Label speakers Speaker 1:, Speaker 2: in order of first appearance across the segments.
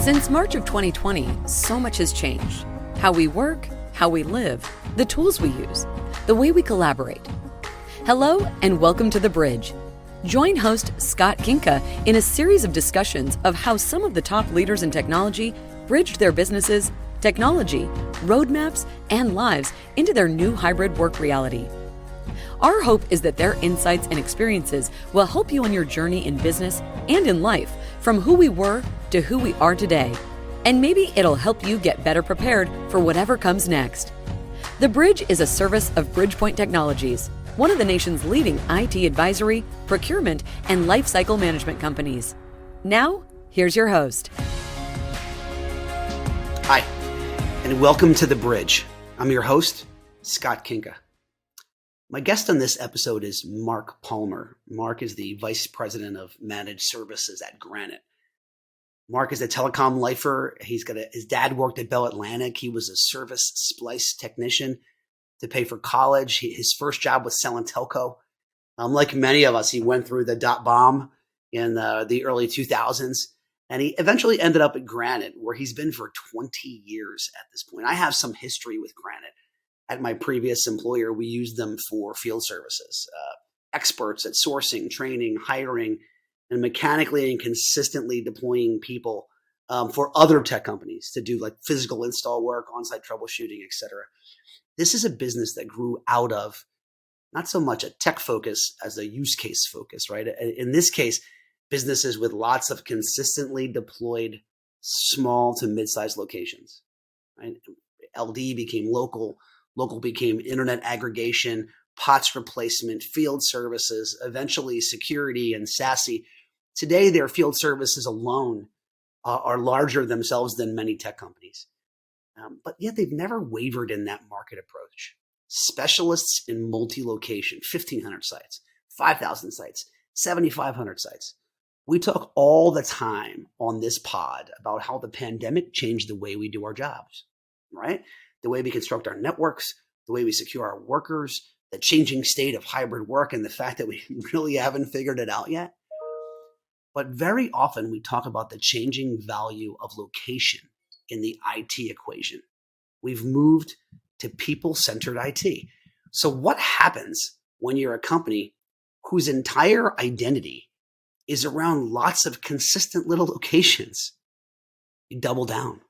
Speaker 1: Since March of 2020, so much has changed. How we work, how we live, the tools we use, the way we collaborate. Hello and welcome to The Bridge. Join host Scott Kinka in a series of discussions of how some of the top leaders in technology bridged their businesses, technology, roadmaps, and lives into their new hybrid work reality. Our hope is that their insights and experiences will help you on your journey in business and in life, from who we were to who we are today. And maybe it'll help you get better prepared for whatever comes next. The Bridge is a service of Bridgepoint Technologies, one of the nation's leading IT advisory, procurement, and lifecycle management companies. Now, here's your host.
Speaker 2: Hi, and welcome to The Bridge. I'm your host, Scott Kinka. My guest on this episode is Mark Palmer. Mark is the Vice President of Managed Services at Granite. Mark is a telecom lifer. His dad worked at Bell Atlantic. He was a service splice technician to pay for college. His first job was selling telco. Like many of us, he went through the dot bomb in the early 2000s, and he eventually ended up at Granite, where he's been for 20 years at this point. I have some history with Granite. At my previous employer, we used them for field services, experts at sourcing, training, hiring, and mechanically and consistently deploying people for other tech companies to do like physical install work, on-site troubleshooting, etc. This is a business that grew out of not so much a tech focus as a use case focus, right? In this case, businesses with lots of consistently deployed small to mid-sized locations, right? LD became local. Local became internet aggregation, POTS replacement, field services, eventually security and SASE. Today, their field services alone are larger themselves than many tech companies. But yet they've never wavered in that market approach. Specialists in multi-location, 1,500 sites, 5,000 sites, 7,500 sites. We talk all the time on this pod about how the pandemic changed the way we do our jobs, right? The way we construct our networks, the way we secure our workers, the changing state of hybrid work, and the fact that we really haven't figured it out yet. But very often we talk about the changing value of location in the IT equation. We've moved to people-centered IT. So what happens when you're a company whose entire identity is around lots of consistent little locations? You double down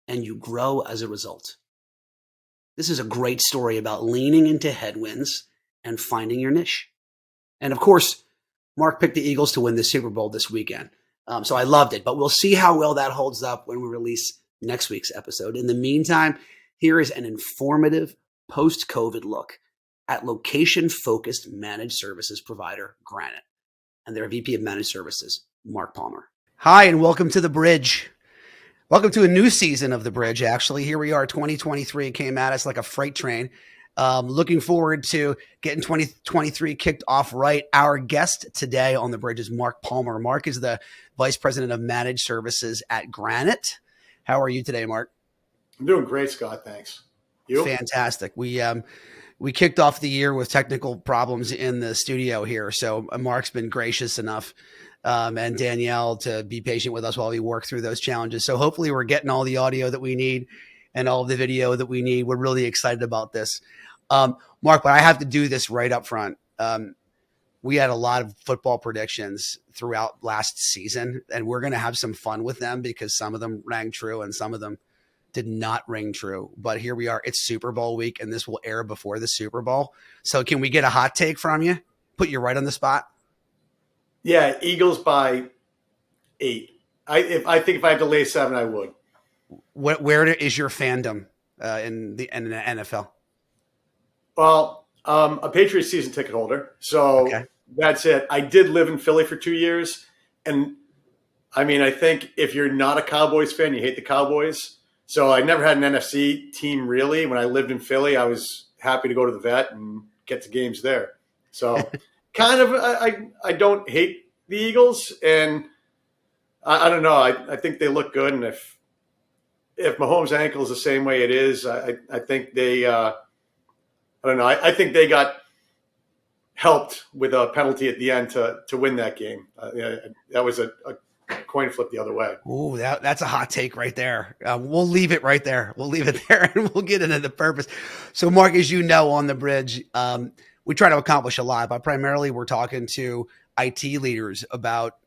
Speaker 2: and you grow as a result. This is a great story about leaning into headwinds and finding your niche. And of course, Mark picked the Eagles to win the Super Bowl this weekend. So I loved it, but we'll see how well that holds up when we release next week's episode. In the meantime, here is an informative post-COVID look at location-focused managed services provider Granite and their VP of Managed Services, Mark Palmer. Hi, and welcome to The Bridge. Welcome to a new season of The Bridge, actually. Here we are, 2023 came at us like a freight train. Looking forward to getting 2023 kicked off right. Our guest today on The Bridge is Mark Palmer. Mark is the Vice President of Managed Services at Granite. How are you today, Mark?
Speaker 3: I'm doing great, Scott. Thanks. You?
Speaker 2: Fantastic. We kicked off the year with technical problems in the studio here. So Mark's been gracious enough and Danielle to be patient with us while we work through those challenges. So hopefully we're getting all the audio that we need and all of the video that we need. We're really excited about this. Mark, but I have to do this right up front. We had a lot of football predictions throughout last season, and we're going to have some fun with them because some of them rang true and some of them did not ring true. But here we are. It's Super Bowl week, and this will air before the Super Bowl. So can we get a hot take from you? Put you right on the spot.
Speaker 3: Yeah, Eagles by 8. I think if I had to lay 7, I would.
Speaker 2: Where is your fandom in the NFL?
Speaker 3: Well, a Patriots season ticket holder, so That's it. I did live in Philly for 2 years, and I mean, I think if you're not a Cowboys fan, you hate the Cowboys. So I never had an NFC team really. When I lived in Philly, I was happy to go to the vet and get to games there. So kind of, I don't hate the Eagles, and I don't know. I think they look good, and if Mahomes' ankle is the same way it is, I think they I don't know. I think they got helped with a penalty at the end to win that game. That was a coin flip the other way.
Speaker 2: Ooh, that's a hot take right there. We'll leave it right there. We'll leave it there, and we'll get into the purpose. So, Mark, as you know, on the bridge, we try to accomplish a lot, but primarily we're talking to IT leaders about,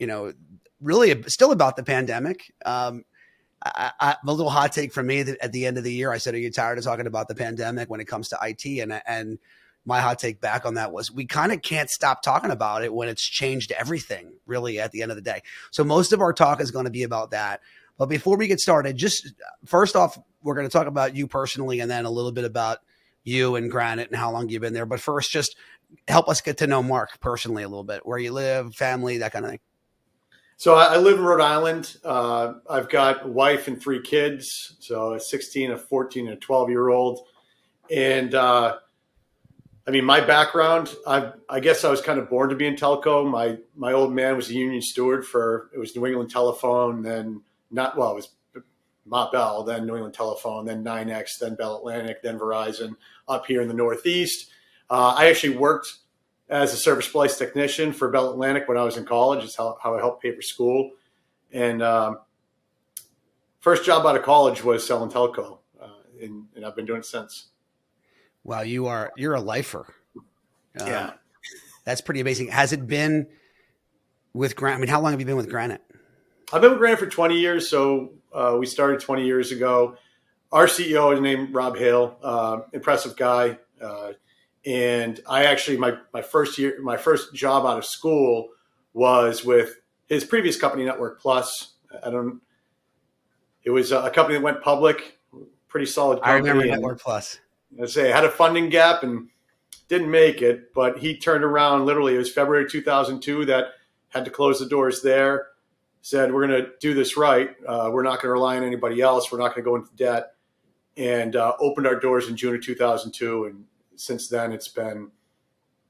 Speaker 2: really still about the pandemic. A little hot take from me that at the end of the year, I said, "Are you tired of talking about the pandemic when it comes to IT?" And my hot take back on that was we kind of can't stop talking about it when it's changed everything, really, at the end of the day. So most of our talk is going to be about that. But before we get started, just first off, we're going to talk about you personally, and then a little bit about you and Granite and how long you've been there. But first, just help us get to know Mark personally a little bit, where you live, family, that kind of thing.
Speaker 3: So I live in Rhode Island. I've got a wife and 3 kids, so a 16, a 14, and a 12-year-old. And my background, I guess I was kind of born to be in telco. My old man was a union steward it was New England Telephone, then it was Ma Bell, then New England Telephone, then 9X, then Bell Atlantic, then Verizon up here in the Northeast. I actually worked as a service splice technician for Bell Atlantic when I was in college. It's how I helped pay for school. And first job out of college was selling telco, and I've been doing it since.
Speaker 2: Wow, you're a lifer.
Speaker 3: Yeah.
Speaker 2: That's pretty amazing. Has it been with Granite? I mean, how long have you been with Granite?
Speaker 3: I've been with Granite for 20 years. So we started 20 years ago. Our CEO is named Rob Hale, impressive guy. And I actually, my first job out of school was with his previous company, Network Plus. It was a company that went public, pretty solid company.
Speaker 2: I remember Network Plus.
Speaker 3: I'd say it had a funding gap and didn't make it, but he turned around literally. It was February 2002 that had to close the doors there, said, we're going to do this right. We're not going to rely on anybody else. We're not going to go into debt, and opened our doors in June of 2002. And since then, it's been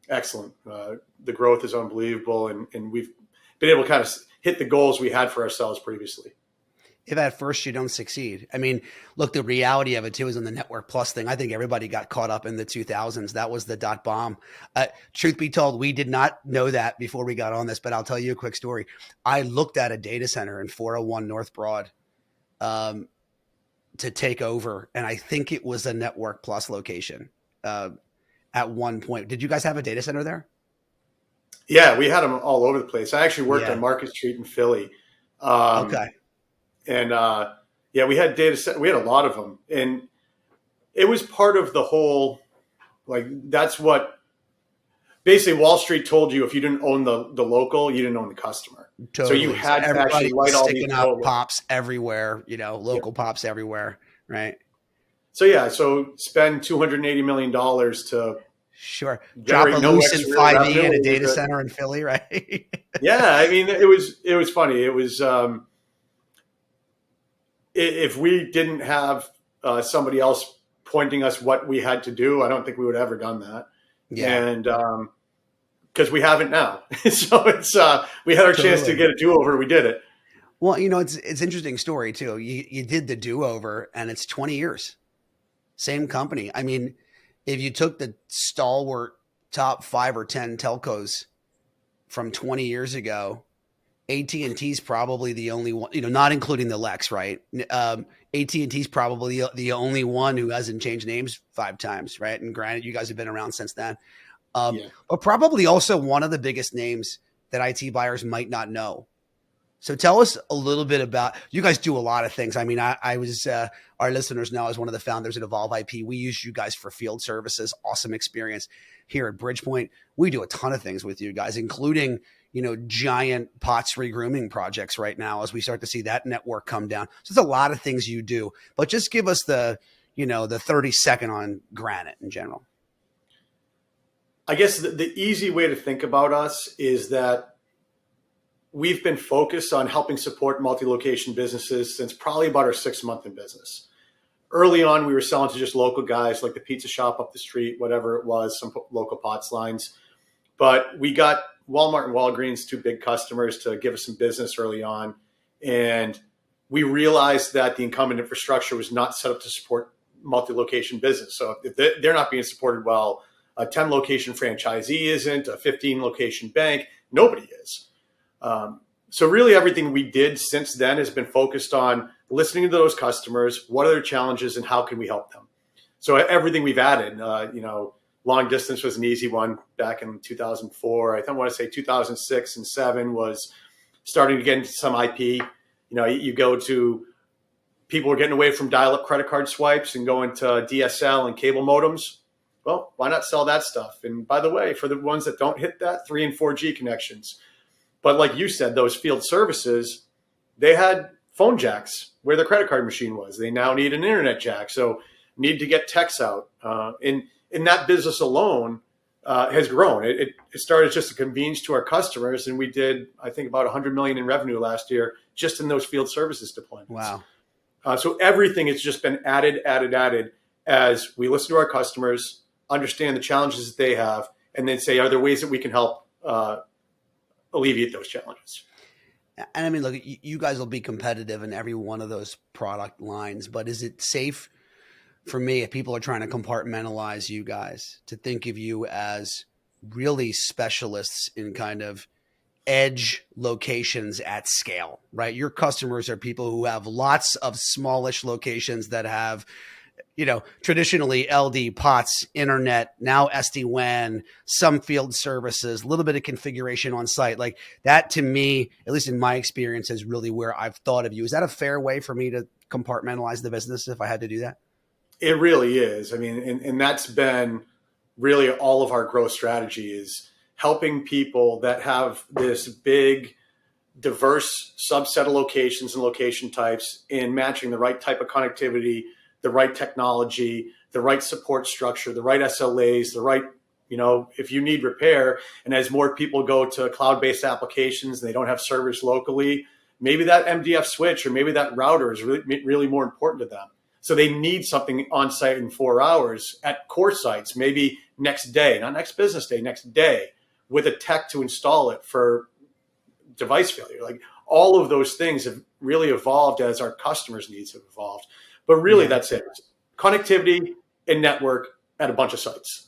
Speaker 3: excellent. The growth is unbelievable, and we've been able to kind of hit the goals we had for ourselves previously.
Speaker 2: If at first you don't succeed. I mean, look, the reality of it too is on the Network Plus thing. I think everybody got caught up in the 2000s. That was the .bomb. Truth be told, we did not know that before we got on this, but I'll tell you a quick story. I looked at a data center in 401 North Broad to take over, and I think it was a Network Plus location at one point. Did you guys have a data center there?
Speaker 3: Yeah, we had them all over the place. I actually worked on Market Street in Philly.
Speaker 2: Okay.
Speaker 3: And we had data set. We had a lot of them, and it was part of the whole. That's what basically Wall Street told you: if you didn't own the local, you didn't own the customer.
Speaker 2: Totally.
Speaker 3: So you had to actually light all these
Speaker 2: up pops everywhere. Local pops everywhere, right?
Speaker 3: So spend $280 million to
Speaker 2: drop a loose in 5E in a data center in Philly, right?
Speaker 3: Yeah, I mean it was funny. It was. If we didn't have somebody else pointing us what we had to do, I don't think we would have ever done that. Yeah. And because we haven't now. So it's we had our chance to get a do-over. We did it.
Speaker 2: Well, it's an interesting story too. You did the do-over, and it's 20 years. Same company. I mean, if you took the stalwart top 5 or 10 telcos from 20 years ago, AT&T is probably the only one, not including the Lex, right? AT&T is probably the only one who hasn't changed names 5 times, right? And granted, you guys have been around since then. But probably also one of the biggest names that IT buyers might not know. So tell us a little bit about, you guys do a lot of things. I mean, I was, our listeners know, as one of the founders at Evolve IP, we use you guys for field services. Awesome experience here at Bridgepoint. We do a ton of things with you guys, including giant POTS regrooming projects right now as we start to see that network come down. So there's a lot of things you do, but just give us the 30-second on Granite in general.
Speaker 3: I guess the easy way to think about us is that we've been focused on helping support multi-location businesses since probably about our 6th month in business. Early on, we were selling to just local guys like the pizza shop up the street, whatever it was, some local POTS lines. But we got Walmart and Walgreens, 2 big customers, to give us some business early on. And we realized that the incumbent infrastructure was not set up to support multi-location business. So if they're not being supported well, a 10-location franchisee isn't, a 15-location bank, nobody is. So really everything we did since then has been focused on listening to those customers, what are their challenges and how can we help them? So everything we've added, long distance was an easy one back in 2004. I want to say 2006 and 7 was starting to get into some IP. You go to people are getting away from dial-up credit card swipes and going to DSL and cable modems. Well, why not sell that stuff? And by the way, for the ones that don't hit that, 3 and 4G connections. But like you said, those field services, they had phone jacks where the credit card machine was. They now need an internet jack. So need to get techs out. In that business alone has grown. It started just a convenience to our customers. And we did, I think, about $100 million in revenue last year just in those field services deployments.
Speaker 2: Wow.
Speaker 3: So everything has just been added as we listen to our customers, understand the challenges that they have, and then say, are there ways that we can help alleviate those challenges?
Speaker 2: And I mean, look, you guys will be competitive in every one of those product lines, but is it safe for me, if people are trying to compartmentalize you guys, to think of you as really specialists in kind of edge locations at scale, right? Your customers are people who have lots of smallish locations that have, traditionally LD, POTS, internet, now SD-WAN, some field services, a little bit of configuration on site. Like that, to me, at least in my experience, is really where I've thought of you. Is that a fair way for me to compartmentalize the business if I had to do that?
Speaker 3: It really is. I mean, and that's been really all of our growth strategy is helping people that have this big, diverse subset of locations and location types in matching the right type of connectivity, the right technology, the right support structure, the right SLAs, the right, if you need repair. And as more people go to cloud-based applications and they don't have servers locally, maybe that MDF switch or maybe that router is really more important to them. So they need something on site in 4 hours at core sites, maybe next day, not next business day, next day, with a tech to install it for device failure. Like all of those things have really evolved as our customers' needs have evolved. But really, that's it. Connectivity and network at a bunch of sites.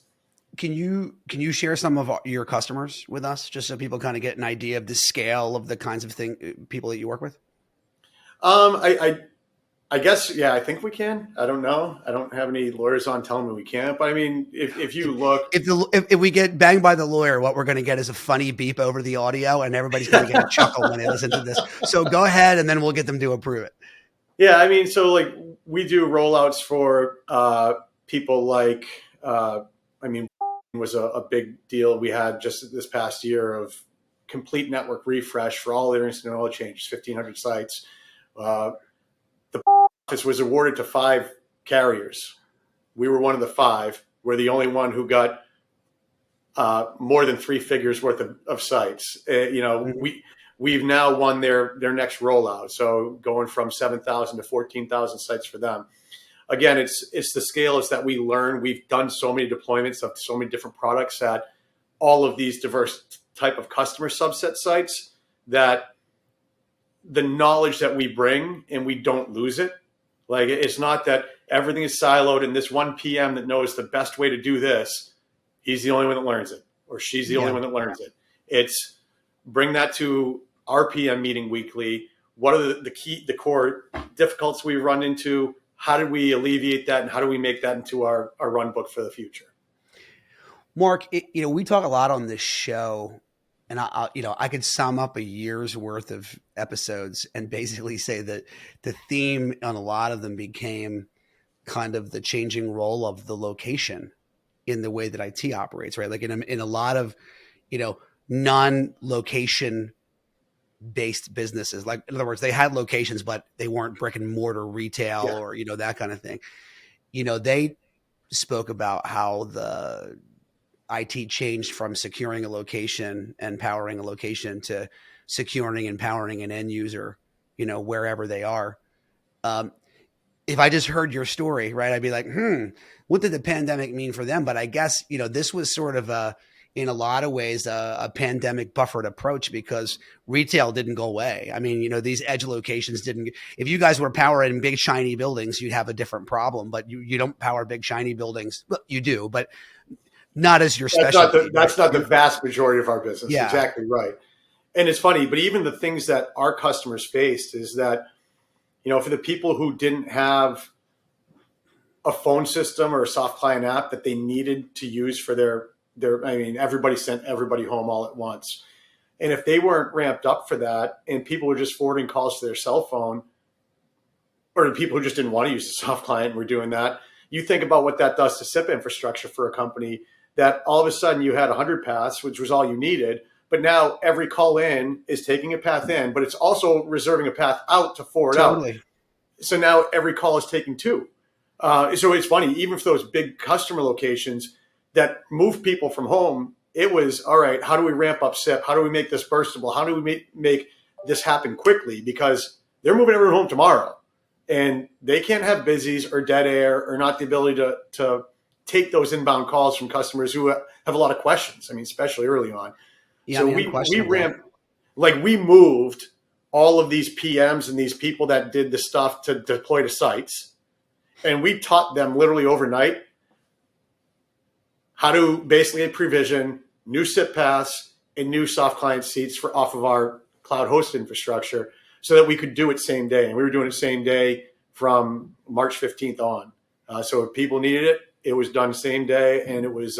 Speaker 2: Can you share some of your customers with us, just so people kind of get an idea of the scale of the kinds of people that you work with?
Speaker 3: I guess, yeah, I think we can. I don't know. I don't have any lawyers on telling me we can't. But I mean, if you look,
Speaker 2: if we get banged by the lawyer, what we're going to get is a funny beep over the audio, and everybody's going to get a chuckle when they listen to this. So go ahead, and then we'll get them to approve it.
Speaker 3: Yeah, I mean, so like we do rollouts for people like, was a big deal we had just this past year of complete network refresh for all their instant oil changes, 1,500 sites. This was awarded to 5 carriers. We were one of the 5. We're the only one who got more than 3 figures worth of sites. We've now won their next rollout. So going from 7,000 to 14,000 sites for them. Again, it's the scale is that we learn. We've done so many deployments of so many different products at all of these diverse type of customer subset sites that the knowledge that we bring and we don't lose it. Like it's not that everything is siloed and this one PM that knows the best way to do this, he's the only one that learns it, or she's the only one that learns it. It's bring that to our PM meeting weekly. What are the core difficulties we run into? How do we alleviate that? And how do we make that into our run book for the future?
Speaker 2: Mark, we talk a lot on this show. And I could sum up a year's worth of episodes and basically say that the theme on a lot of them became kind of the changing role of the location in the way that IT operates, right? Like in a lot of, non-location based businesses, like in other words, they had locations, but they weren't brick and mortar retail or, that kind of thing. They spoke about how the IT changed from securing a location and powering a location to securing and powering an end user, wherever they are. If I just heard your story, right, I'd be like, what did the pandemic mean for them? But I guess, this was sort of in a lot of ways, a pandemic buffered approach because retail didn't go away. I mean, these edge locations didn't. If you guys were powering big, shiny buildings, you'd have a different problem. But you don't power big, shiny buildings. Well, you do, but not as your specialty.
Speaker 3: That's not the vast majority of our business.
Speaker 2: Yeah.
Speaker 3: Exactly right. And it's funny, but even the things that our customers faced is that, for the people who didn't have a phone system or a soft client app that they needed to use for everybody sent everybody home all at once. And if they weren't ramped up for that and people were just forwarding calls to their cell phone, or the people who just didn't want to use the soft client were doing that, you think about what that does to SIP infrastructure for a company, that all of a sudden you had 100 paths, which was all you needed. But now every call in is taking a path in, but it's also reserving a path out to forward out. So now every call is taking two. So it's funny, even for those big customer locations that move people from home, it was, all right, how do we ramp up SIP? How do we make this burstable? How do we make this happen quickly? Because they're moving everyone home tomorrow. And they can't have busies or dead air or not the ability to take those inbound calls from customers who have a lot of questions. I mean, especially early on. Yeah, so we ramped, we moved all of these PMs and these people that did the stuff to deploy to sites. And we taught them literally overnight how to basically provision new SIP paths and new soft client seats off of our cloud host infrastructure so that we could do it same day. And we were doing it same day from March 15th on. So if people needed it, it was done same day. And it was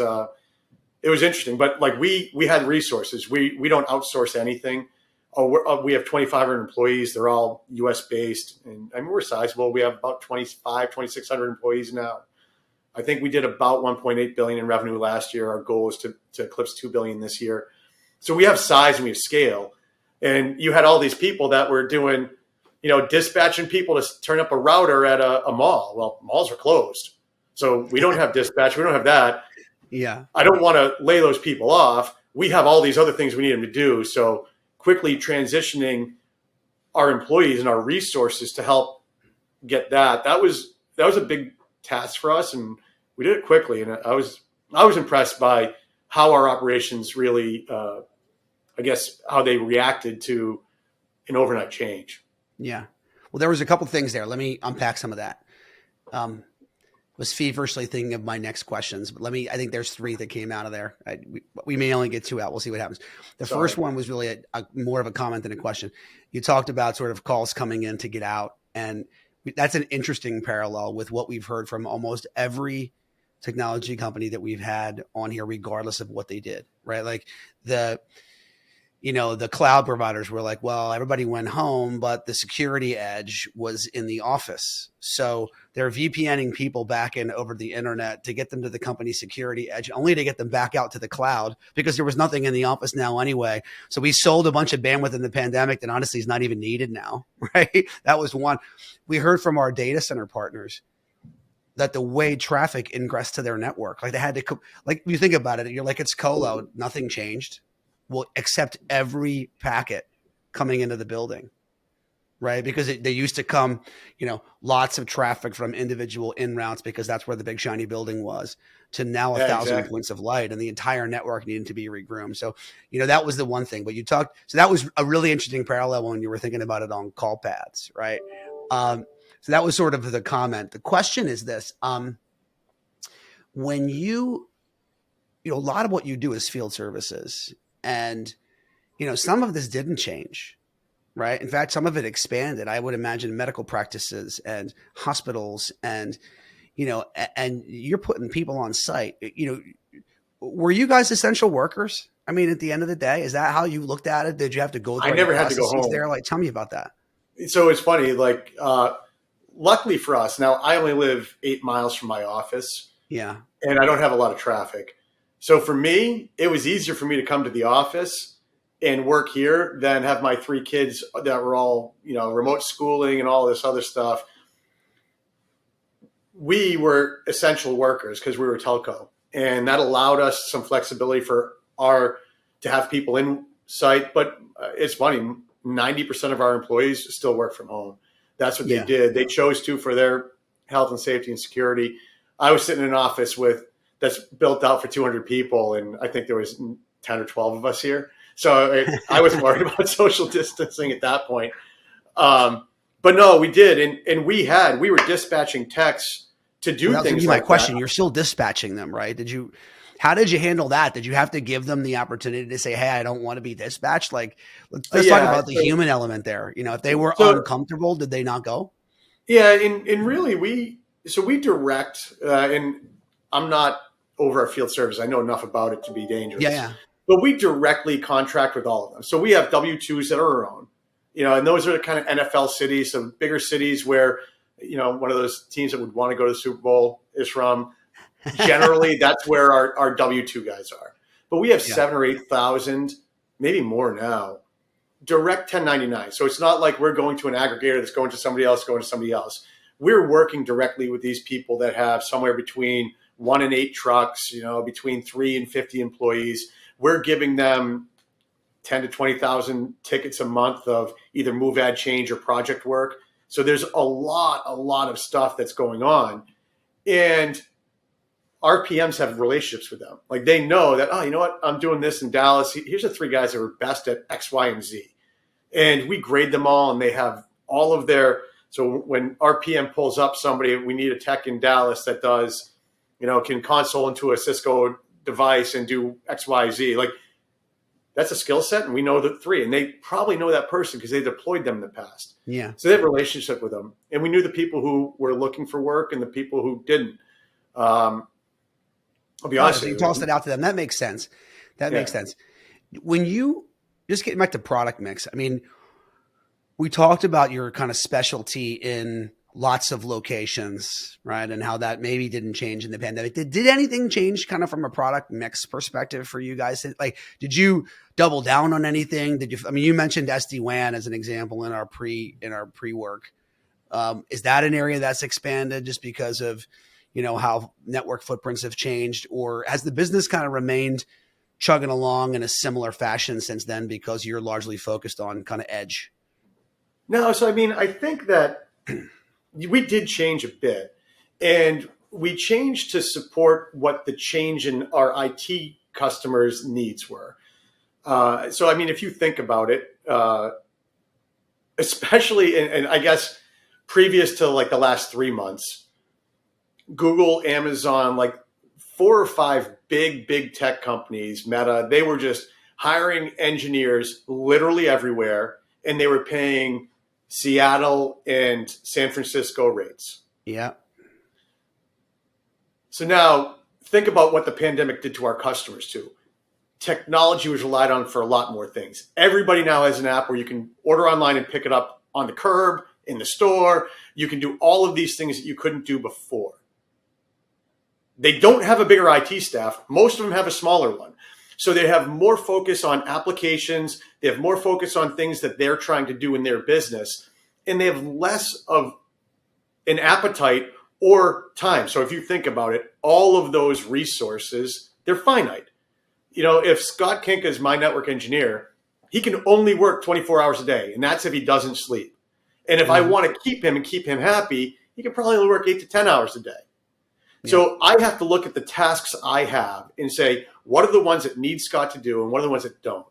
Speaker 3: interesting. But we had resources. We don't outsource anything. We have 2,500 employees. They're all US based. And I mean, we're sizable. We have about 2,600 employees now. I think we did about 1.8 billion in revenue last year. Our goal is to eclipse 2 billion this year. So we have size and we have scale. And you had all these people that were doing, dispatching people to turn up a router at a mall. Well, malls are closed. So we don't have dispatch. We don't have that.
Speaker 2: Yeah.
Speaker 3: I don't want to lay those people off. We have all these other things we need them to do. So quickly transitioning our employees and our resources to help get that was a big task for us, and we did it quickly. And I was impressed by how our operations really, how they reacted to an overnight change.
Speaker 2: Yeah. Well, there was a couple things there. Let me unpack some of that. Was feverishly thinking of my next questions, but I think there's three that came out of there. We may only get two out. We'll see what happens. The first one was really more of a comment than a question. You talked about sort of calls coming in to get out. And that's an interesting parallel with what we've heard from almost every technology company that we've had on here, regardless of what they did, right? Like the cloud providers were like, well, everybody went home, but the security edge was in the office. So they're VPNing people back in over the internet to get them to the company security edge, only to get them back out to the cloud because there was nothing in the office now anyway. So we sold a bunch of bandwidth in the pandemic that honestly is not even needed now, right? That was one. We heard from our data center partners that the way traffic ingressed to their network, like they had to, like you think about it, you're like, it's colo, nothing changed. Will accept every packet coming into the building, right? Because they used to come, lots of traffic from individual in routes because that's where the big shiny building was, to now 1,000 points of light, and the entire network needed to be regroomed. So, that was the one thing. But so that was a really interesting parallel when you were thinking about it on call paths, right? So that was sort of the comment. The question is this: when a lot of what you do is field services. And, some of this didn't change, right? In fact, some of it expanded. I would imagine medical practices and hospitals and, and you're putting people on site. Were you guys essential workers? I mean, at the end of the day, is that how you looked at it? Did you have to go through?
Speaker 3: I never had to go home
Speaker 2: there. Like, tell me about that.
Speaker 3: So it's funny, luckily for us, now I only live 8 miles from my office.
Speaker 2: Yeah.
Speaker 3: And I don't have a lot of traffic. So for me, it was easier for me to come to the office and work here than have my 3 kids that were all, remote schooling and all this other stuff. We were essential workers because we were telco, and that allowed us some flexibility to have people in site. But it's funny, 90% of our employees still work from home. That's what they did. They chose to for their health and safety and security. I was sitting in an office that's built out for 200 people. And I think there was 10 or 12 of us here. So I wasn't worried about social distancing at that point. But no, we did. And we were dispatching techs to do things like that.
Speaker 2: My question, you're still dispatching them, right? How did you handle that? Did you have to give them the opportunity to say, hey, I don't want to be dispatched? Like, let's talk about the human element there. You know, if they were uncomfortable, did they not go?
Speaker 3: Yeah. And really we direct, and I'm not over our field service. I know enough about it to be dangerous.
Speaker 2: Yeah.
Speaker 3: But we directly contract with all of them. So we have W-2s that are our own, you know, and those are the kind of NFL cities, some bigger cities where, you know, one of those teams that would want to go to the Super Bowl is from. Generally, that's where our W-2 guys are. But we have 7,000 or 8,000, maybe more now, direct 1099. So it's not like we're going to an aggregator that's going to somebody else, We're working directly with these people that have somewhere between 1 and 8 trucks, you know, between 3 and 50 employees. We're giving them 10 to 20,000 tickets a month of either move, add, change, or project work. So there's a lot of stuff that's going on. And our PMs have relationships with them. Like they know that, oh, you know what? I'm doing this in Dallas. Here's the 3 guys that were best at X, Y, and Z. And we grade them all and they have all of their, so when our PM pulls up somebody, we need a tech in Dallas that does, you know, can console into a Cisco device and do X, Y, Z. Like that's a skill set. And we know the 3 and they probably know that person because they deployed them in the past.
Speaker 2: Yeah.
Speaker 3: So they have a relationship with them. And we knew the people who were looking for work and the people who didn't. I'll be honest with you.
Speaker 2: You tossed it out to them. That makes sense. Makes sense. When you just getting back to product mix, I mean, we talked about your kind of specialty in lots of locations, right? And how that maybe didn't change in the pandemic. Did anything change kind of from a product mix perspective for you guys? Like, did you double down on anything? You mentioned SD-WAN as an example in our pre-work. Is that an area that's expanded just because of, you know, how network footprints have changed, or has the business kind of remained chugging along in a similar fashion since then because you're largely focused on kind of edge?
Speaker 3: No. So, I mean, I think that we did change a bit and we changed to support what the change in our IT customers' needs were. So, I mean, if you think about it, especially, and I guess previous to like the last 3 months, Google, Amazon, like 4 or 5 big tech companies, Meta, they were just hiring engineers literally everywhere. And they were paying Seattle and San Francisco rates.
Speaker 2: Yeah.
Speaker 3: So now think about what the pandemic did to our customers too. Technology was relied on for a lot more things. Everybody now has an app where you can order online and pick it up on the curb, in the store. You can do all of these things that you couldn't do before. They don't have a bigger IT staff. Most of them have a smaller one. So they have more focus on applications. They have more focus on things that they're trying to do in their business. And they have less of an appetite or time. So if you think about it, all of those resources, they're finite. You know, if Scott Kinka is my network engineer, he can only work 24 hours a day. And that's if he doesn't sleep. And if I want to keep him and keep him happy, he can probably only work 8 to 10 hours a day. So I have to look at the tasks I have and say, what are the ones that need Scott to do and what are the ones that don't?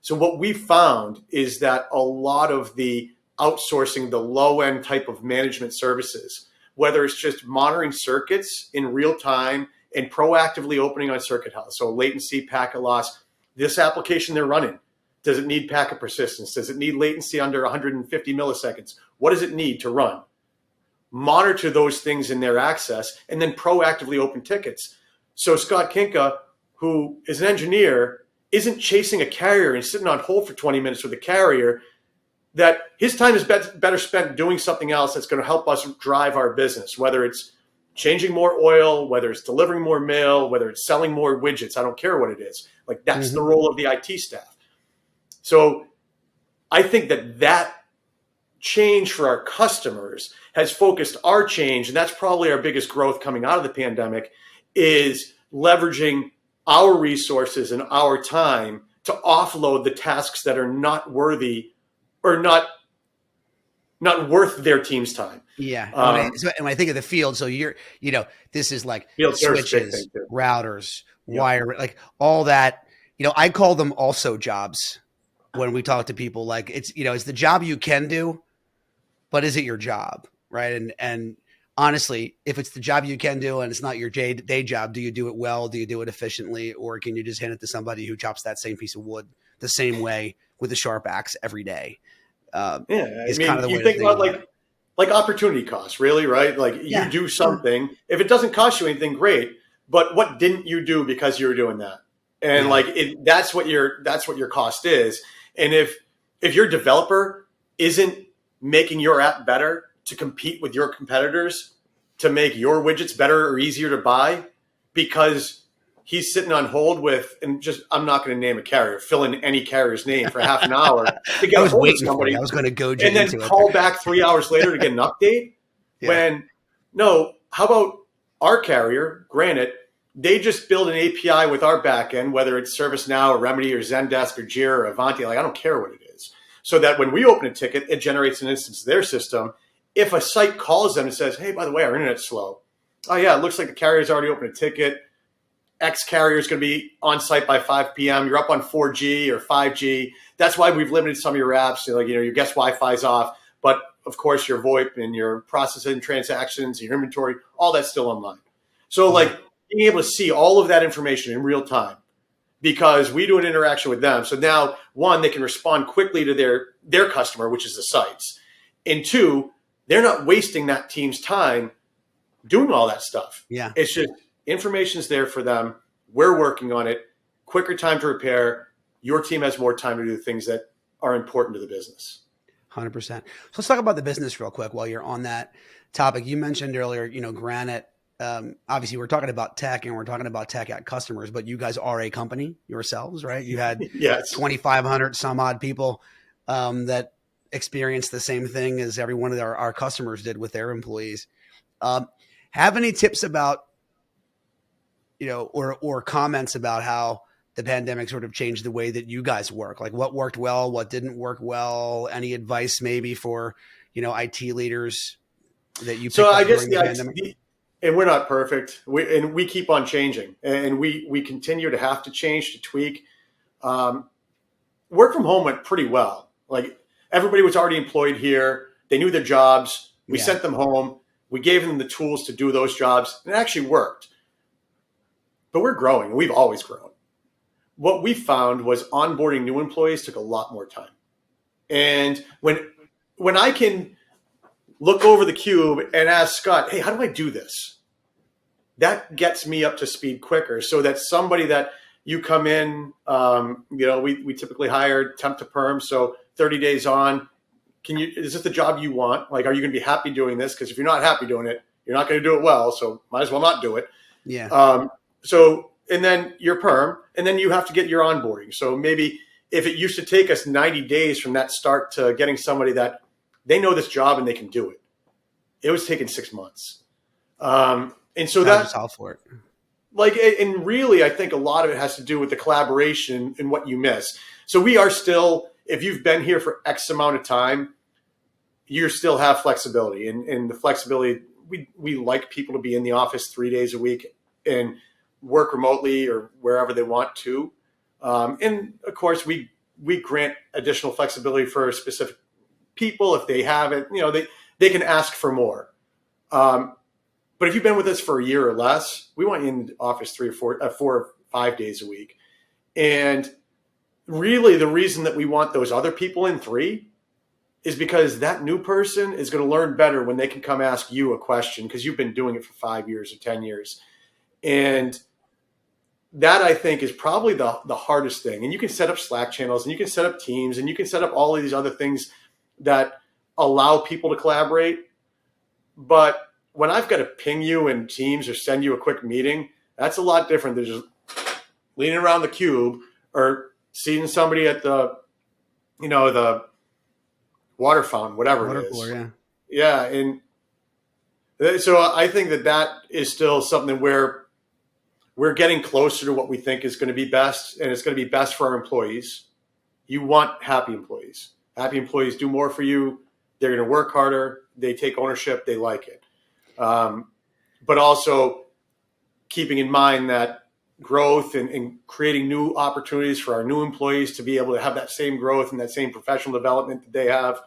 Speaker 3: So what we found is that a lot of the outsourcing, the low end type of management services, whether it's just monitoring circuits in real time and proactively opening on circuit health. So latency, packet loss, this application they're running, does it need packet persistence? Does it need latency under 150 milliseconds? What does it need to run? Monitor those things in their access, and then proactively open tickets. So Scott Kinka, who is an engineer, isn't chasing a carrier and sitting on hold for 20 minutes with a carrier, that his time is better spent doing something else that's going to help us drive our business, whether it's changing more oil, whether it's delivering more mail, whether it's selling more widgets. I don't care what it is. Like that's the role of the IT staff. So I think that change for our customers has focused our change, and that's probably our biggest growth coming out of the pandemic, is leveraging our resources and our time to offload the tasks that are not worthy or not worth their team's time.
Speaker 2: Yeah. When I think of the field, so this is like
Speaker 3: field
Speaker 2: switches, routers, wire, like all that, I call them also jobs when we talk to people. Like it's the job you can do, but is it your job? Right. And honestly, if it's the job you can do and it's not your day job, do you do it well? Do you do it efficiently? Or can you just hand it to somebody who chops that same piece of wood the same way with a sharp axe every day?
Speaker 3: Yeah. I
Speaker 2: Is kind of
Speaker 3: mean,
Speaker 2: the way
Speaker 3: you
Speaker 2: to
Speaker 3: think
Speaker 2: think
Speaker 3: about
Speaker 2: about it.
Speaker 3: like opportunity costs, really, right? Like you
Speaker 2: Yeah.
Speaker 3: do something. If it doesn't cost you anything, great. But what didn't you do because you were doing that? And
Speaker 2: Yeah.
Speaker 3: that's what your cost is. And if your developer isn't making your app better to compete with your competitors, to make your widgets better or easier to buy, because he's sitting on hold with, and just, I'm not going to name a carrier, fill in any carrier's name for half an hour to get
Speaker 2: I
Speaker 3: a
Speaker 2: was
Speaker 3: hold of
Speaker 2: waiting for
Speaker 3: somebody
Speaker 2: you. I was going to goad you
Speaker 3: and then
Speaker 2: into it.
Speaker 3: call back 3 hours later to get an update.
Speaker 2: Yeah.
Speaker 3: When, no, how about our carrier, Granite? They just build an API with our backend, whether it's ServiceNow or Remedy or Zendesk or Jira or Avanti, like I don't care what it is, so that when we open a ticket, it generates an instance of their system. If a site calls them and says, hey, by the way, our internet's slow. Oh, yeah, it looks like the carrier's already opened a ticket. X carrier is going to be on site by 5 p.m. You're up on 4G or 5G. That's why we've limited some of your apps. Like, your guest Wi-Fi's off, but of course your VoIP and your processing transactions, your inventory, all that's still online. So being able to see all of that information in real time, because we do an interaction with them. So now, one, they can respond quickly to their customer, which is the sites. And two, they're not wasting that team's time doing all that stuff.
Speaker 2: Yeah.
Speaker 3: It's just information's there for them. We're working on it. Quicker time to repair. Your team has more time to do the things that are important to the business.
Speaker 2: 100%. So let's talk about the business real quick while you're on that topic. You mentioned earlier, Granite. Obviously, we're talking about tech and we're talking about tech at customers, but you guys are a company yourselves, right? You had
Speaker 3: Yes.
Speaker 2: 2,500 some odd people that experienced the same thing as every one of our customers did with their employees. Have any tips about, or comments about how the pandemic sort of changed the way that you guys work? Like what worked well, what didn't work well? Any advice maybe for, IT leaders that you picked up during the pandemic?
Speaker 3: And we're not perfect. We keep on changing, and we continue to have to change, to tweak. Work from home went pretty well. Like everybody was already employed here. They knew their jobs. We sent them home. We gave them the tools to do those jobs. And it actually worked. But we're growing. We've always grown. What we found was onboarding new employees took a lot more time. And when I can look over the cube and ask Scott, hey, how do I do this? That gets me up to speed quicker, so that somebody that you come in, we typically hire temp to perm. So 30 days on, is this the job you want? Like, are you going to be happy doing this? Because if you're not happy doing it, you're not going to do it well. So might as well not do it.
Speaker 2: Yeah.
Speaker 3: And then you're perm, and then you have to get your onboarding. So maybe if it used to take us 90 days from that start to getting somebody that they know this job and they can do it, it was taking 6 months. And so that's
Speaker 2: all for it.
Speaker 3: And really, I think a lot of it has to do with the collaboration and what you miss. So we are still, if you've been here for X amount of time, you still have flexibility, and the flexibility, we like people to be in the office 3 days a week and work remotely or wherever they want to. And of course, we grant additional flexibility for specific people. If they have it, they can ask for more. But if you've been with us for a year or less, we want you in the office 4 or 5 days a week. And really the reason that we want those other people in 3 is because that new person is going to learn better when they can come ask you a question, because you've been doing it for 5 years or 10 years. And that, I think, is probably the hardest thing. And you can set up Slack channels, and you can set up teams, and you can set up all of these other things that allow people to collaborate. But when I've got to ping you in Teams or send you a quick meeting, that's a lot different than just leaning around the cube or seeing somebody at the water fountain, whatever it is.
Speaker 2: Cooler,
Speaker 3: yeah. And so I think that is still something where we're getting closer to what we think is going to be best, and it's going to be best for our employees. You want happy employees. Happy employees do more for you. They're going to work harder. They take ownership. They like it. But also keeping in mind that growth and creating new opportunities for our new employees to be able to have that same growth and that same professional development that they have,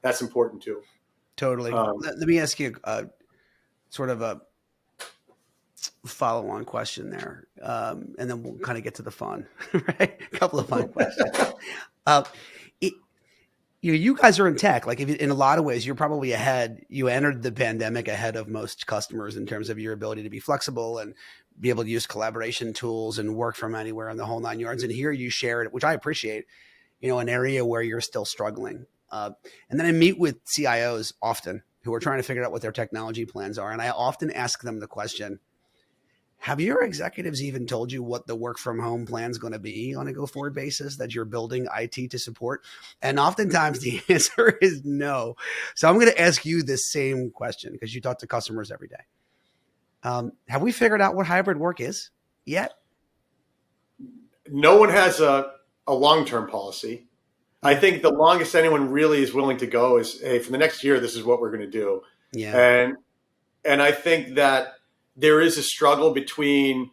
Speaker 3: that's important too.
Speaker 2: Totally. Let me ask you sort of a follow-on question there, and then we'll kind of get to the fun, right? A couple of fun questions. You guys are in tech. Like, in a lot of ways, you're probably ahead. You entered the pandemic ahead of most customers in terms of your ability to be flexible and be able to use collaboration tools and work from anywhere in the whole 9 yards. And here you shared, which I appreciate, an area where you're still struggling. And then I meet with CIOs often who are trying to figure out what their technology plans are. And I often ask them the question, have your executives even told you what the work from home plan is going to be on a go forward basis that you're building IT to support? And oftentimes the answer is no. So I'm going to ask you this same question because you talk to customers every day. Have we figured out what hybrid work is yet?
Speaker 3: No one has a long-term policy. I think the longest anyone really is willing to go is, hey, for the next year, this is what we're going to do.
Speaker 2: Yeah.
Speaker 3: And I think that there is a struggle between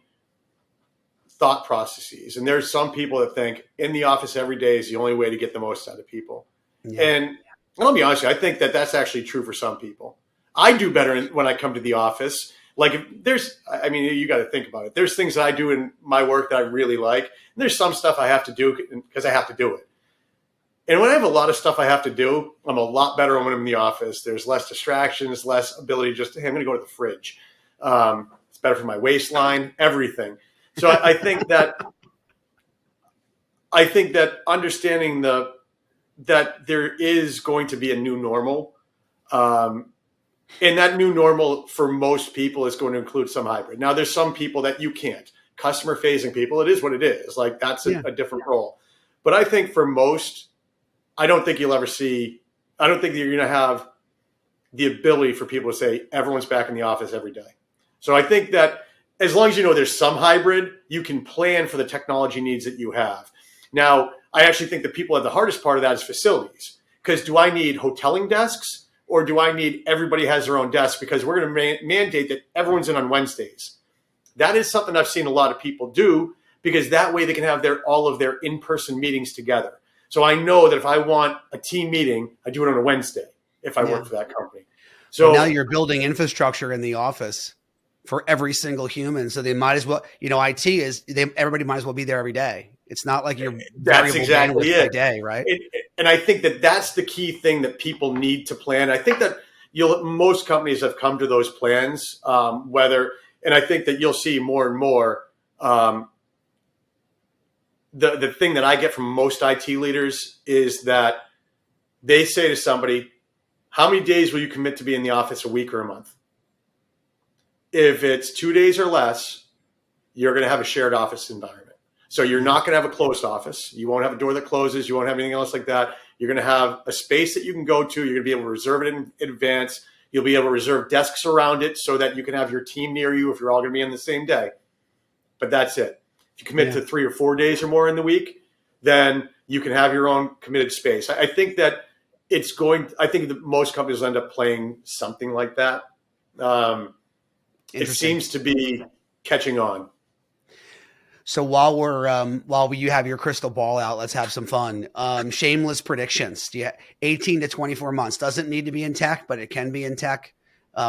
Speaker 3: thought processes. And there's some people that think in the office every day is the only way to get the most out of people. Yeah. And I'll be honest with you, I think that that's actually true for some people. I do better when I come to the office. Like, you got to think about it. There's things that I do in my work that I really like. And there's some stuff I have to do because I have to do it. And when I have a lot of stuff I have to do, I'm a lot better when I'm in the office. There's less distractions, less ability to hey, I'm going to go to the fridge. It's better for my waistline, everything. So I think that understanding that there is going to be a new normal, and that new normal for most people is going to include some hybrid. Now, there's some people that you can't. Customer facing people, it is what it is. Like, that's a different role. But I think for most, I don't think you're going to have the ability for people to say everyone's back in the office every day. So I think that as long as there's some hybrid, you can plan for the technology needs that you have. Now, I actually think the people at the hardest part of that is facilities. Because do I need hoteling desks or do I need everybody has their own desk? Because we're going to mandate that everyone's in on Wednesdays. That is something I've seen a lot of people do because that way they can have all of their in-person meetings together. So I know that if I want a team meeting, I do it on a Wednesday if I work for that company. So
Speaker 2: now you're building infrastructure in the office for every single human. So they might as well, everybody might as well be there every day. It's not like you're
Speaker 3: that's exactly it.
Speaker 2: By day, right?
Speaker 3: And I think that that's the key thing that people need to plan. I think that most companies have come to those plans, and I think that you'll see more and more. The thing that I get from most IT leaders is that they say to somebody, how many days will you commit to be in the office a week or a month? If it's 2 days or less, you're going to have a shared office environment. So you're not going to have a closed office. You won't have a door that closes. You won't have anything else like that. You're going to have a space that you can go to. You're going to be able to reserve it in advance. You'll be able to reserve desks around it so that you can have your team near you if you're all going to be on the same day. But that's it. If you commit to 3 or 4 days or more in the week, then you can have your own committed space. I think that that most companies will end up playing something like that. It seems to be catching on.
Speaker 2: So while you have your crystal ball out, let's have some fun. Shameless predictions. 18 to 24 months. Doesn't need to be in tech, but it can be in tech.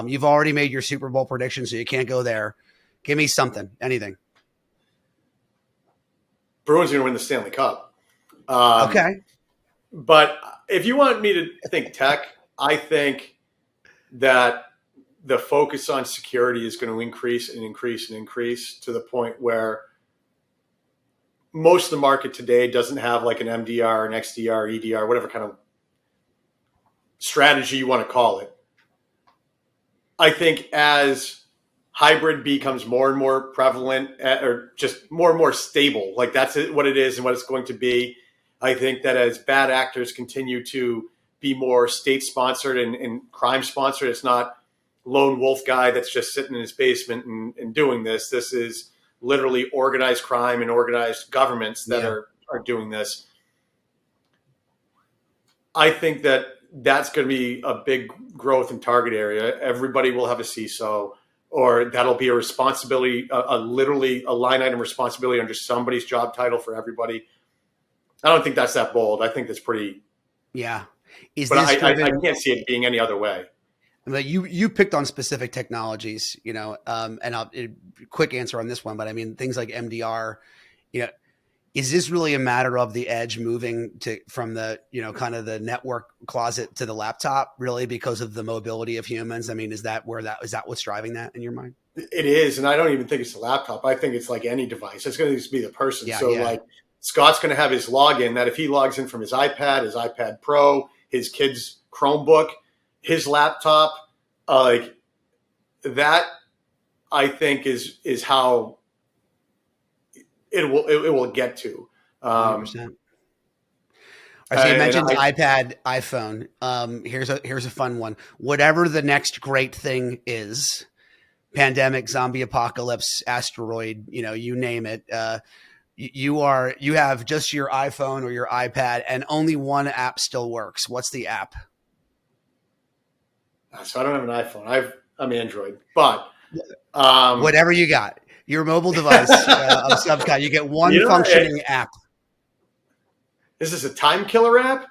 Speaker 2: You've already made your Super Bowl prediction, so you can't go there. Give me something, anything.
Speaker 3: Bruins are going to win the Stanley Cup.
Speaker 2: Okay.
Speaker 3: But if you want me to think tech, I think that the focus on security is going to increase and increase and increase to the point where most of the market today doesn't have like an MDR, an XDR, EDR, whatever kind of strategy you want to call it. I think as hybrid becomes more and more prevalent or just more and more stable, like that's what it is and what it's going to be. I think that as bad actors continue to be more state-sponsored and crime-sponsored, it's not lone wolf guy that's just sitting in his basement and doing this. This is literally organized crime and organized governments that are doing this. I think that that's going to be a big growth and target area. Everybody will have a CISO, or that'll be a responsibility, literally a line item responsibility under somebody's job title for everybody. I don't think that's that bold. I think that's pretty.
Speaker 2: Yeah.
Speaker 3: I can't see it being any other way.
Speaker 2: I mean, you picked on specific technologies, and quick answer on this one, but I mean, things like MDR, is this really a matter of the edge moving from the, kind of the network closet to the laptop, really because of the mobility of humans? I mean, is that what's driving that in your mind?
Speaker 3: It is. And I don't even think it's the laptop. I think it's like any device. It's going to just be the person. Like Scott's going to have his login that if he logs in from his iPad Pro, his kid's Chromebook, his laptop, like that, I think is how it will get to.
Speaker 2: 100%. So you mentioned iPad, iPhone. Here's a fun one. Whatever the next great thing is, pandemic, zombie apocalypse, asteroid, you name it. You have just your iPhone or your iPad, and only one app still works. What's the app?
Speaker 3: So I don't have an iPhone. I'm Android, but
Speaker 2: whatever you got, your mobile device of some kind, you get one functioning app.
Speaker 3: Is this a time killer app?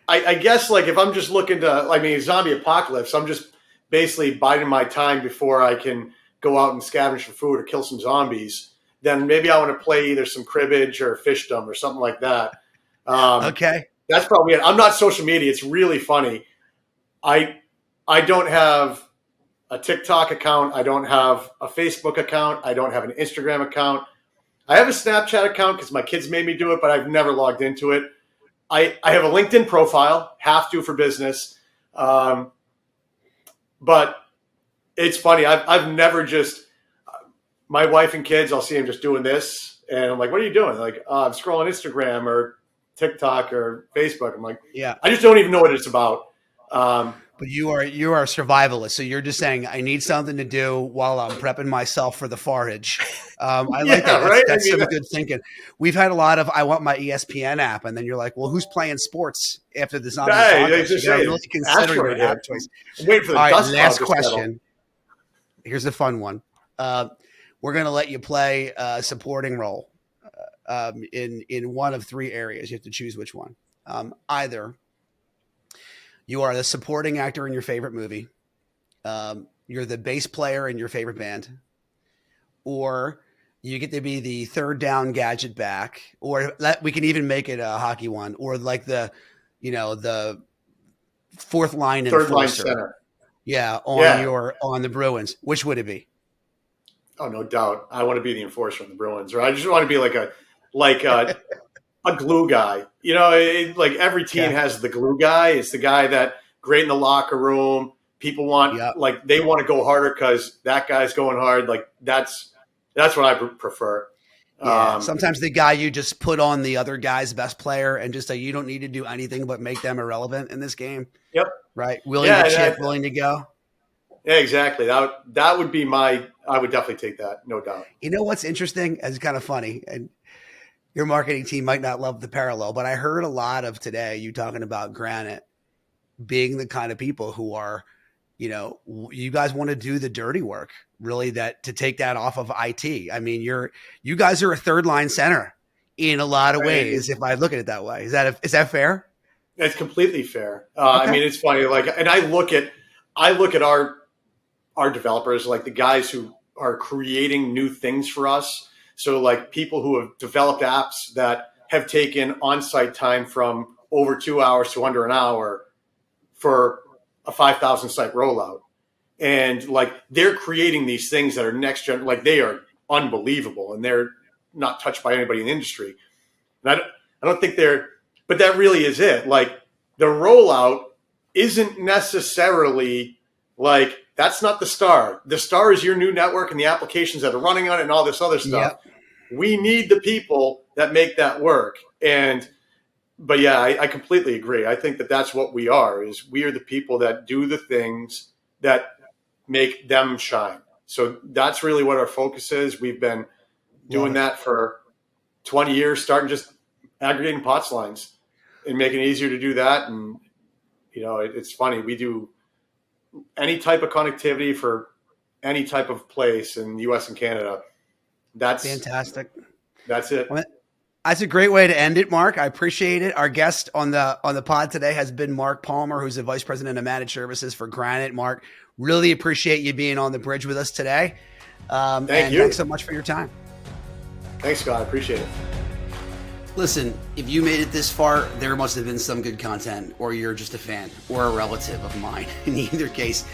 Speaker 3: I guess like if I'm just looking to, zombie apocalypse, I'm just basically biding my time before I can go out and scavenge for food or kill some zombies. Then maybe I want to play either some cribbage or fishdom or something like that.
Speaker 2: Okay.
Speaker 3: That's probably it. I'm not social media. It's really funny. I don't have a TikTok account. I don't have a Facebook account. I don't have an Instagram account. I have a Snapchat account because my kids made me do it, but I've never logged into it. I have a LinkedIn profile, have to for business. But it's funny. I've never just, my wife and kids, I'll see them just doing this. And I'm like, what are you doing? Like, I'm scrolling Instagram or TikTok or Facebook. I'm like,
Speaker 2: yeah,
Speaker 3: I just don't even know what it's about.
Speaker 2: But you are a survivalist. So you're just saying, I need something to do while I'm prepping myself for the forage. I like that.
Speaker 3: Right?
Speaker 2: That's some good thinking. We've had a lot of, I want my ESPN app. And then you're like, well, who's playing sports after the zombie apocalypse? You gotta really consider your app choice.
Speaker 3: Wait for the dust.
Speaker 2: Last question. Here's a fun one. We're going to let you play a supporting role in one of three areas. You have to choose which one. Either you are the supporting actor in your favorite movie, you're the bass player in your favorite band, or you get to be the third down gadget back, or we can even make it a hockey one, or like the fourth line
Speaker 3: third
Speaker 2: enforcer.
Speaker 3: Line center.
Speaker 2: Yeah, on the Bruins. Which would it be?
Speaker 3: Oh, no doubt. I want to be the enforcer on the Bruins, or I just want to be like a glue guy. Like every team has the glue guy. It's the guy that great in the locker room. People want they want to go harder because that guy's going hard. Like that's what I prefer.
Speaker 2: Yeah. Sometimes the guy you just put on the other guy's best player and just say you don't need to do anything but make them irrelevant in this game.
Speaker 3: Yep.
Speaker 2: Right. Willing to chip, willing to go.
Speaker 3: Yeah, exactly. That would be I would definitely take that, no doubt.
Speaker 2: You know what's interesting? It's kind of funny, and your marketing team might not love the parallel, but I heard a lot of today you talking about Granite being the kind of people who are, you guys want to do the dirty work, really, to take that off of IT. I mean, you guys are a third line center in a lot of ways, if I look at it that way. Is that fair?
Speaker 3: It's completely fair.
Speaker 2: Okay.
Speaker 3: I mean, it's funny. And I look at our developers, like the guys who are creating new things for us. So like people who have developed apps that have taken on-site time from over 2 hours to under an hour for a 5,000 site rollout. And like they're creating these things that are next gen, like they are unbelievable and they're not touched by anybody in the industry. And I don't think but that really is it. Like the rollout isn't necessarily like, that's not the star. The star is your new network and the applications that are running on it and all this other stuff. Yep. We need the people that make that work. But yeah, I completely agree. I think that's what we are the people that do the things that make them shine. So that's really what our focus is. We've been doing that for 20 years, starting just aggregating POTS lines and making it easier to do that. And, it's funny. We do any type of connectivity for any type of place in the US and Canada. That's
Speaker 2: fantastic.
Speaker 3: That's it.
Speaker 2: That's a great way to end it, Mark. I appreciate it. Our guest on the pod today has been Mark Palmer, who's the Vice President of Managed Services for Granite. Mark, really appreciate you being on the bridge with us today.
Speaker 3: Thank you.
Speaker 2: Thanks so much for your time.
Speaker 3: Thanks, Scott. I appreciate it.
Speaker 2: Listen, if you made it this far, there must have been some good content, or you're just a fan or a relative of mine. In either case,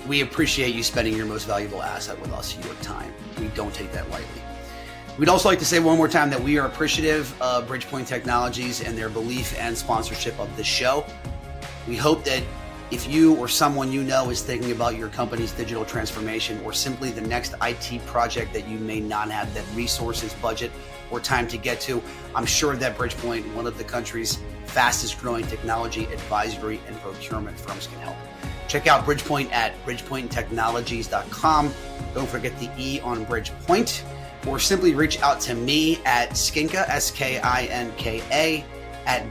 Speaker 2: we appreciate you spending your most valuable asset with us, your time. We don't take that lightly. We'd also like to say one more time that we are appreciative of Bridgepoint Technologies and their belief and sponsorship of this show. We hope that if you or someone you know is thinking about your company's digital transformation or simply the next IT project that you may not have that resources, budget, or time to get to, I'm sure that Bridgepoint, one of the country's fastest growing technology advisory and procurement firms, can help. Check out Bridgepoint at bridgepointtechnologies.com. Don't forget the E on Bridgepoint, or simply reach out to me at Skinka, SKINKA, at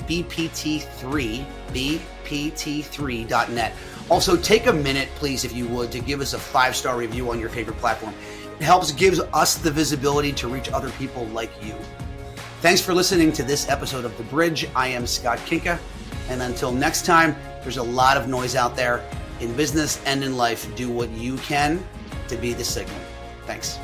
Speaker 2: bpt3.net. Also, take a minute, please, if you would, to give us a 5-star review on your favorite platform. It gives us the visibility to reach other people like you. Thanks for listening to this episode of The Bridge. I am Scott Kinka, and until next time, there's a lot of noise out there. In business and in life, do what you can to be the signal. Thanks.